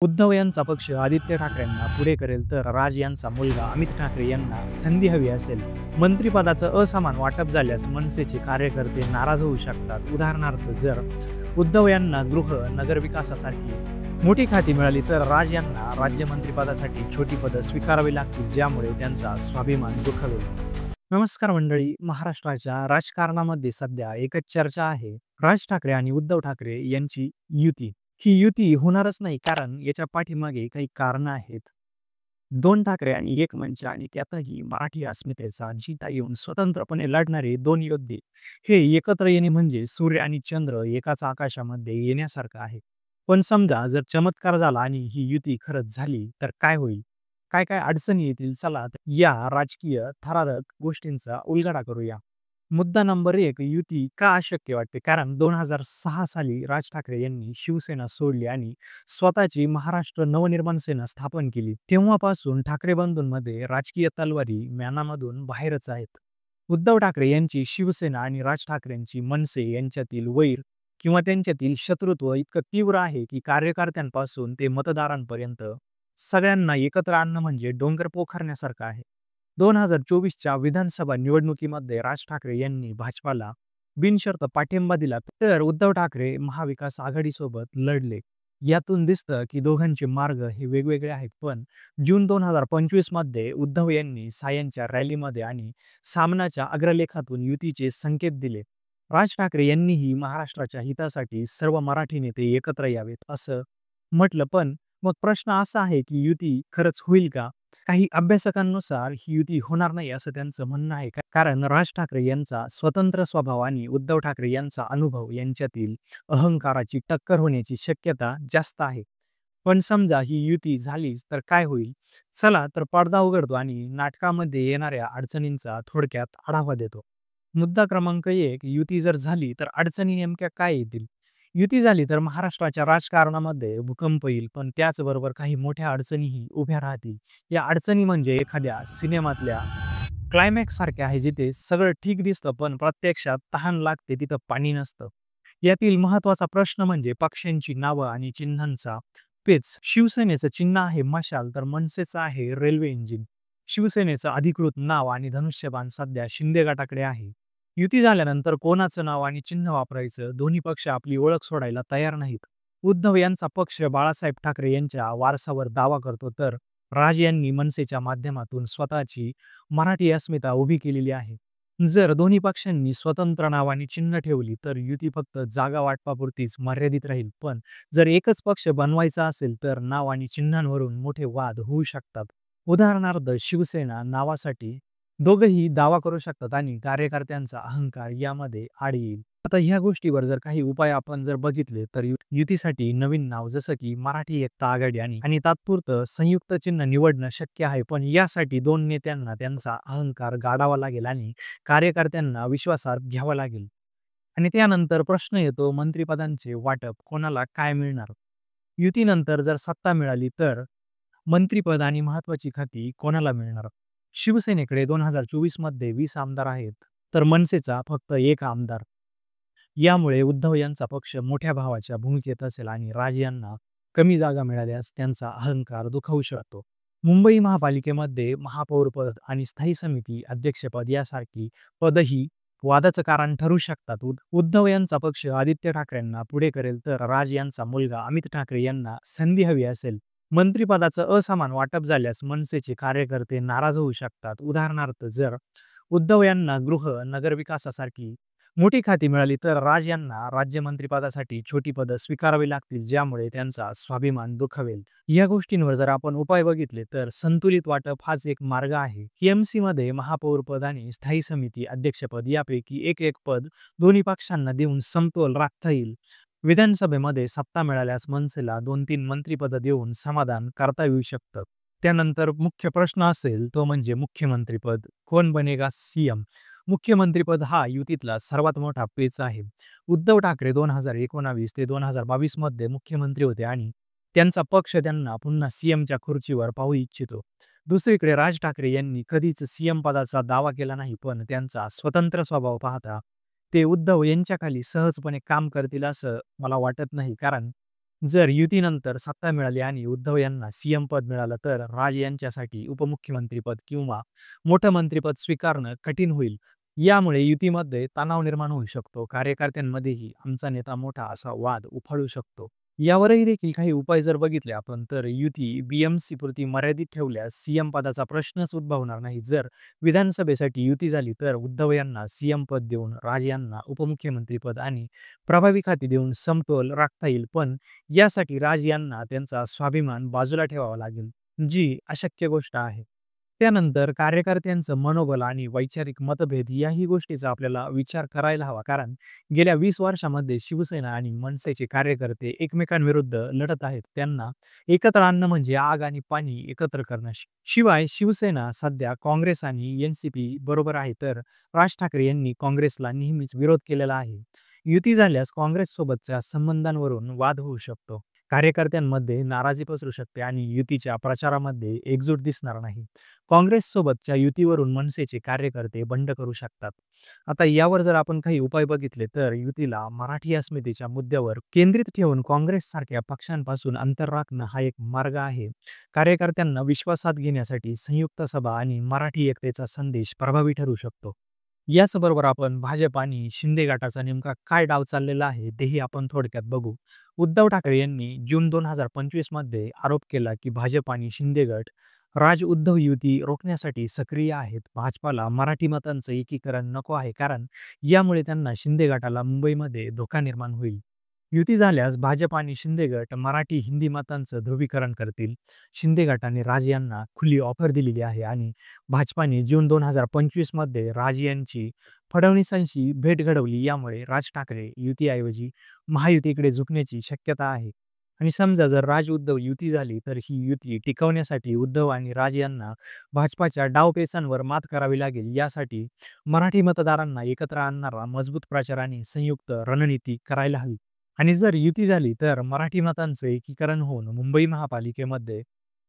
उद्धव यांचा पक्ष आदित्य ठाकरेंना पुढे करेल तर राज यांचा मुलगा अमित ठाकरे यांना संधी हवी असेल. मंत्रिपदाचं असमान वाटप झाल्यास मनसेचे कार्यकर्ते नाराज होऊ शकतात. उदाहरणार्थ, जर उद्धव यांना गृह नगरविकासासारखी मोठी खाती मिळाली तर राज यांना राज्यमंत्रिपदासाठी छोटी पदं स्वीकारावी लागतील, ज्यामुळे त्यांचा स्वाभिमान दुखावेल. नमस्कार मंडळी, महाराष्ट्राच्या राजकारणामध्ये सध्या एकच चर्चा आहे, राज ठाकरे आणि उद्धव ठाकरे यांची युती. ही युती होणारच नाही, कारण याच्या पाठीमागे काही कारणं आहेत. दोन ठाकरे आणि एक मंच, आणि त्यातही मराठी अस्मितेचा जिता येऊन स्वतंत्रपणे लढणारे दोन योद्धे, हे एकत्र येणे म्हणजे सूर्य आणि चंद्र एकाच आकाशामध्ये येण्यासारखं आहे. पण समजा जर चमत्कार झाला आणि ही युती खरंच झाली तर काय होईल? काय काय अडचणी येतील? चला तर या राजकीय थरारक गोष्टींचा उलगडा करूया. मुद्दा नंबर 1, युती का अशक्य वाटते? कारण 2006 साली राज ठाकरे यांनी शिवसेना सोडली आणि स्वतःची महाराष्ट्र नवनिर्माण सेना स्थापन केली. तेव्हापासून ठाकरे बंधूंमध्ये राजकीय तलवारी म्यानामधून बाहेरच आहेत. उद्धव ठाकरे यांची शिवसेना आणि राज ठाकरेंची मनसे यांच्यातील वैर किंवा त्यांच्यातील शत्रुत्व इतकं तीव्र आहे की कार्यकर्त्यांपासून ते मतदारांपर्यंत सगळ्यांना एकत्र आणणं म्हणजे डोंगर पोखरण्यासारखं आहे. 2024च्या विधानसभा निवडणुकीमध्ये राज ठाकरे यांनी भाजपाला बिनशर्त पाठिंबा दिला, तर उद्धव ठाकरे महाविकास आघाडीसोबत लढले. यातून दिसतं की दोघांचे मार्ग हे वेगवेगळे आहेत. पण जून 2025 मध्ये उद्धव यांनी सायनच्या रॅलीमध्ये आणि सामनाच्या अग्रलेखातून युतीचे संकेत दिले. राज ठाकरे यांनीही महाराष्ट्राच्या हितासाठी सर्व मराठी नेते एकत्र यावेत असं म्हटलं. पण मग प्रश्न असा आहे की युती खरंच होईल का? काही अभ्यासकांनुसार ही युती होणार नाही असं त्यांचं म्हणणं आहे. कारण राज ठाकरे यांचा स्वतंत्र स्वभाव आणि उद्धव ठाकरे यांचा अनुभव यांच्यातील अहंकाराची टक्कर होण्याची शक्यता जास्त आहे. पण समजा ही युती झालीच तर काय होईल? चला तर पडदा उघडतो आणि नाटकामध्ये येणाऱ्या अडचणींचा थोडक्यात आढावा देतो. मुद्दा क्रमांक 1, युती जर झाली तर अडचणी नेमक्या काय येतील? युती झाली तर महाराष्ट्राच्या राजकारणामध्ये भूकंप येईल, पण त्याचबरोबर काही मोठ्या अडचणीही उभ्या राहतील. या अडचणी म्हणजे एखाद्या सिनेमातल्या क्लायमॅक्स सारखे आहे, जिथे सगळं ठीक दिसतं पण प्रत्यक्षात तहान लागते तिथं पाणी नसतं. यातील महत्वाचा प्रश्न म्हणजे पक्षांची नावं आणि चिन्हांचा पेच. शिवसेनेचं चिन्ह आहे मशाल, तर मनसेचं आहे रेल्वे इंजिन. शिवसेनेचं अधिकृत नाव आणि धनुष्यबाण सध्या शिंदे गटाकडे आहे. युती झाल्यानंतर कोणाचं नाव आणि चिन्ह वापरायचं, दोन्ही पक्ष आपली ओळख सोडायला तयार नाहीत. उद्धव यांचा पक्ष बाळासाहेब ठाकरे यांच्या वारसावर दावा करतो, तर राज यांनी मनसेच्या माध्यमातून स्वतःची मराठी अस्मिता उभी केलेली आहे. जर दोन्ही पक्षांनी स्वतंत्र नाव आणि चिन्ह ठेवली तर युती फक्त जागा वाटपापुरतीच मर्यादित राहील. पण जर एकच पक्ष बनवायचा असेल तर नाव आणि चिन्हांवरून मोठे वाद होऊ शकतात. उदाहरणार्थ, शिवसेना नावासाठी दोघंही दावा करू शकतात आणि कार्यकर्त्यांचा अहंकार यामध्ये आड येईल. आता ह्या गोष्टीवर जर काही उपाय आपण जर बघितले तर युतीसाठी नवीन नाव जसं की मराठी एकता आघाडी आणि आणि तात्पुरतं संयुक्त चिन्ह निवडणं शक्य आहे. पण यासाठी दोन नेत्यांना त्यांचा अहंकार गाडावा लागेल आणि कार्यकर्त्यांना विश्वासात घ्यावं लागेल. आणि त्यानंतर प्रश्न येतो मंत्रिपदांचे वाटप, कोणाला काय मिळणार? युतीनंतर जर सत्ता मिळाली तर मंत्रिपद आणि महत्वाची खाती कोणाला मिळणार? शिवसेनेकडे 2024 मध्ये 20 आमदार आहेत, तर मनसेचा फक्त 1 आमदार. यामुळे उद्धव यांचा पक्ष मोठ्या भावाच्या भूमिकेत असेल आणि राज यांना कमी जागा मिळाल्यास त्यांचा अहंकार दुखावू शकतो. मुंबई महापालिकेमध्ये महापौरपद आणि स्थायी समिती अध्यक्षपद यासारखी पदही वादाचं कारण ठरू शकतात. उद्धव यांचा पक्ष आदित्य ठाकरेंना पुढे करेल तर राज यांचा मुलगा अमित ठाकरे यांना संधी हवी असेल. मंत्रिपदाचं असमान वाटप झाल्यास मनसेचे कार्यकर्ते नाराज होऊ शकतात. उदाहरणार्थ, जर उद्धव यांना गृह नगरविकासासारखी मोठी खाती मिळाली तर राज यांना राज्यमंत्रिपदासाठी छोटी पदं स्वीकारावी लागतील, ज्यामुळे त्यांचा स्वाभिमान दुखावेल. या गोष्टींवर जर आपण उपाय बघितले तर संतुलित वाटप हाच एक मार्ग आहे. टीएमसी मध्ये महापौरपद आणि स्थायी समिती अध्यक्षपद यापैकी एक एक पद दोन्ही पक्षांना देऊन समतोल राखता येईल. विधानसभेमध्ये सत्ता मिळाल्यास मनसेला 2-3 मंत्रिपदं देऊन समाधान करता येऊ शकतं. त्यानंतर मुख्य प्रश्न असेल तो म्हणजे मुख्यमंत्रीपद. कोण बनेगा सीएम? मुख्यमंत्रीपद हा युतीतला सर्वात मोठा पेच आहे. उद्धव ठाकरे 2019 ते 2022 मध्ये मुख्यमंत्री होते आणि त्यांचा पक्ष त्यांना पुन्हा सीएमच्या खुर्चीवर पाहू इच्छितो. दुसरीकडे राज ठाकरे यांनी कधीच सीएम पदाचा दावा केला नाही, पण त्यांचा स्वतंत्र स्वभाव पाहता ते उद्धव यांच्याखाली सहजपणे काम करतील असं मला वाटत नाही. कारण जर युतीनंतर सत्ता मिळाली आणि उद्धव यांना सीएम पद मिळालं तर राज यांच्यासाठी उपमुख्यमंत्रीपद किंवा मोठं मंत्रिपद स्वीकारणं कठीण होईल. यामुळे युतीमध्ये तणाव निर्माण होऊ शकतो. कार्यकर्त्यांमध्येही आमचा नेता मोठा असा वाद उफाळू शकतो. यावरही देखील काही उपाय जर बघितले आपण तर युती बीएमसी पुरती मर्यादित ठेवल्यास सीएम पदाचा प्रश्नच उद्भवणार नाही. जर विधानसभेसाठी युती झाली तर उद्धव यांना सीएम पद देऊन राज यांना उपमुख्यमंत्रीपद आणि प्रभावी खाती देऊन समतोल राखता येईल. पण यासाठी राज यांना त्यांचा स्वाभिमान बाजूला ठेवावा लागेल, जी अशक्य गोष्ट आहे. त्यानंतर कार्यकर्त्यांचं मनोबल आणि वैचारिक मतभेद याही गोष्टीचा आपल्याला विचार करायला हवा. कारण गेल्या 20 वर्षामध्ये शिवसेना आणि मनसेचे कार्यकर्ते एकमेकांविरुद्ध लढत आहेत. त्यांना एकत्र आणणं म्हणजे आग आणि पाणी एकत्र करणं. शिवाय शिवसेना सध्या काँग्रेस आणि एन-सी-पी बरोबर आहे, तर राज ठाकरे यांनी काँग्रेसला नेहमीच विरोध केलेला आहे. युती झाल्यास काँग्रेससोबतच्या संबंधांवरून वाद होऊ शकतो. कार्यकर्त्यांमध्ये नाराजी पसरू शकते आणि युतीच्या प्रचारामध्ये एकजूट दिसणार नाही. काँग्रेससोबतच्या युतीवरून मनसेचे कार्यकर्ते बंड करू शकतात. आता यावर जर आपण काही उपाय बघितले तर युतीला मराठी अस्मितेच्या मुद्द्यावर केंद्रित ठेवून काँग्रेससारख्या पक्षांपासून अंतर राखणं हा एक मार्ग आहे. कार्यकर्त्यांना विश्वासात घेण्यासाठी संयुक्त सभा आणि मराठी एकतेचा संदेश प्रभावी ठरू शकतो. याचबरोबर आपण भाजप आणि शिंदे गटाचा नेमका काय डाव चाललेला आहे तेही आपण थोडक्यात बघू. उद्धव ठाकरे यांनी जून 2025 मध्ये आरोप केला की भाजप आणि शिंदे गट राज-उद्धव युती रोखण्यासाठी सक्रिय आहेत. भाजपाला मराठी मतांचं एकीकरण नको आहे कारण यामुळे त्यांना शिंदे गटाला मुंबईमध्ये धोका निर्माण होईल. युती झाल्यास भाजप आणि शिंदे गट मराठी हिंदी मतांचं ध्रुवीकरण करतील. शिंदे गटाने राज यांना खुली ऑफर दिलेली आहे आणि भाजपाने जून 2025 मध्ये राज यांची फडणवीसांशी भेट घडवली. यामुळे राज ठाकरे युतीऐवजी महायुतीकडे झुकण्याची शक्यता आहे. आणि समजा जर राज-उद्धव युती झाली तर ही युती टिकवण्यासाठी उद्धव आणि राज यांना भाजपाच्या डावपेचांवर मात करावी लागेल. यासाठी मराठी मतदारांना एकत्र आणणारा मजबूत प्रचार आणि संयुक्त रणनीती करायला हवी. आणि जर युती झाली तर मराठी मतांचं एकीकरण होऊन मुंबई महापालिकेमध्ये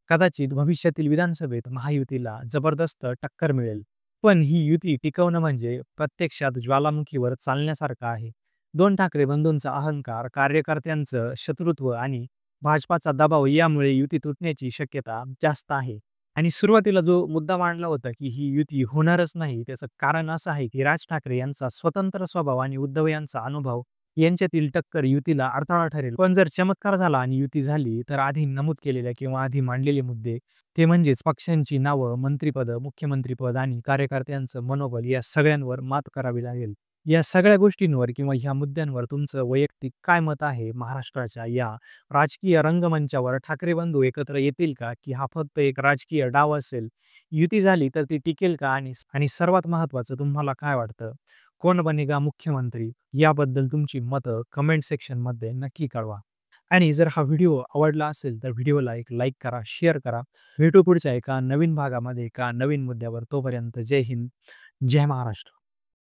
कदाचित भविष्यातील विधानसभेत महायुतीला जबरदस्त टक्कर मिळेल. पण ही युती टिकवणं म्हणजे प्रत्यक्षात ज्वालामुखीवर चालण्यासारखं आहे. दोन ठाकरे बंधूंचा अहंकार, कार्यकर्त्यांचं शत्रुत्व आणि भाजपाचा दबाव यामुळे युती तुटण्याची शक्यता जास्त आहे. आणि सुरुवातीला जो मुद्दा मांडला होता की ही युती होणारच नाही, त्याचं कारण असं आहे की राज ठाकरे यांचा स्वतंत्र स्वभाव आणि उद्धव यांचा अनुभव यांच्यातील टक्कर युतीला अडथळा ठरेल. पण जर चमत्कार झाला आणि युती झाली तर आधी नमूद केलेल्या किंवा आधी मांडलेले मुद्दे ते म्हणजेच पक्षांची नावं, मंत्रिपद, मुख्यमंत्रीपद आणि कार्यकर्त्यांचं मनोबल या सगळ्यांवर मात करावी लागेल. या सगळ्या गोष्टींवर किंवा ह्या मुद्द्यांवर तुमचं वैयक्तिक काय मत आहे? महाराष्ट्राच्या या राजकीय रंगमंचावर ठाकरे बंधू एकत्र येतील का? की हा फक्त एक राजकीय डाव असेल? युती झाली तर ती टिकेल का? आणि आणि सर्वात महत्त्वाचं तुम्हाला काय वाटतं? कोण बनेगा मुख्यमंत्री? याबद्दल तुमची मतं कमेंट सेक्शनमध्ये नक्की कळवा. आणि जर हा व्हिडिओ आवडला असेल तर व्हिडिओला एक लाईक करा, शेअर करा. भेटू पुढच्या एका नवीन भागामध्ये एका नवीन मुद्द्यावर. तोपर्यंत जय हिंद, जय महाराष्ट्र.